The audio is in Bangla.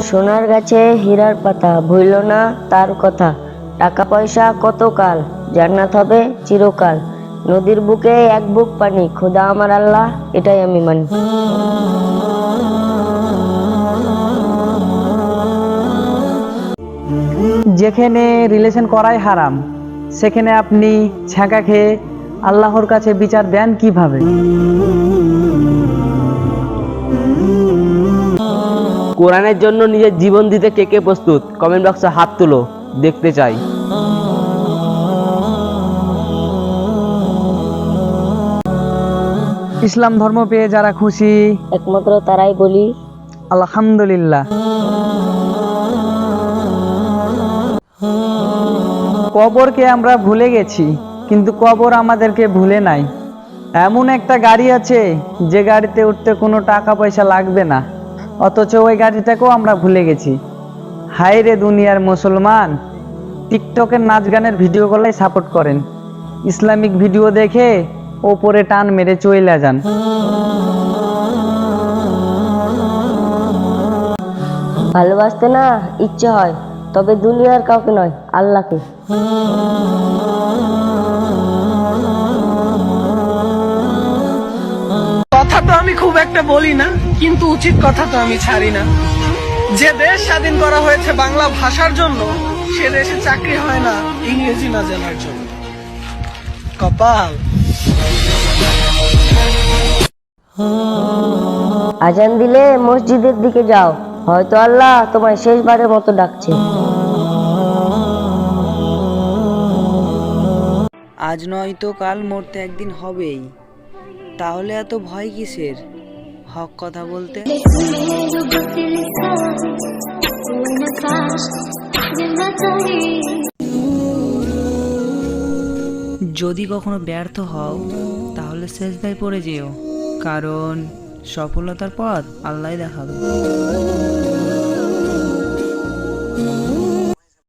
সোনার গাছে হীরার পাতা, ভুইল না তার কথা। টাকা পয়সা কত কাল, জান্নাত হবে চিরকাল। নদীর বুকে এক বুক পানি, খোদা আমার আল্লাহ, এটাই আমি মানি। যেখানে রিলেশন করাই হারাম, সেখানে আপনি ছ্যাঁকা খেয়ে আল্লাহর কাছে বিচার দেন কিভাবে? কোরআনের জন্য নিজের জীবন দিতে কে কে প্রস্তুত? কমেন্ট বক্সে হাত তুলো, দেখতে চাই। ইসলাম ধর্ম পেয়ে যারা খুশি, একমাত্র তারাই বলি আলহামদুলিল্লাহ। কবরকে আমরা ভুলে গেছি, কিন্তু কবর আমাদেরকে ভুলে নাই। এমন একটা গাড়ি আছে যে গাড়িতে উঠতে কোনো টাকা পয়সা লাগবে না, অথচ ওই গাড়িটাকেও আমরা ভুলে গেছি। হায় রে দুনিয়ার মুসলমান, টিকটকের নাচ গানের ভিডিওগুলোই সাপোর্ট করেন, ইসলামিক ভিডিও দেখে ওপরে টান মেরে চইলা যান। ভালোবাসতে না ইচ্ছে হয়, তবে দুনিয়ার কাউকে নয়, আল্লাহকে। কথা তো আমি খুব একটা বলি না, কিন্তু উচিত কথা তো আমি ছাড়ি না। যে দেশ স্বাধীন করা হয়েছে বাংলা ভাষার জন্য, সে দেশে চাকরি হয় না ইংরেজি না জানার জন্য। কপাল। আজান দিলে মসজিদের দিকে যাও, হয়তো আল্লাহ তোমায় শেষবারের মতো ডাকছে। আজ নয়তো কাল মরতে একদিন হবেই, তাহলে এত ভয় কিসের? হক কথা বলতে। যদি কখনো ব্যর্থ হও, তাহলে সেজদায় পড়ে যেও, কারণ সফলতার পথ আল্লাহই দেখাবে।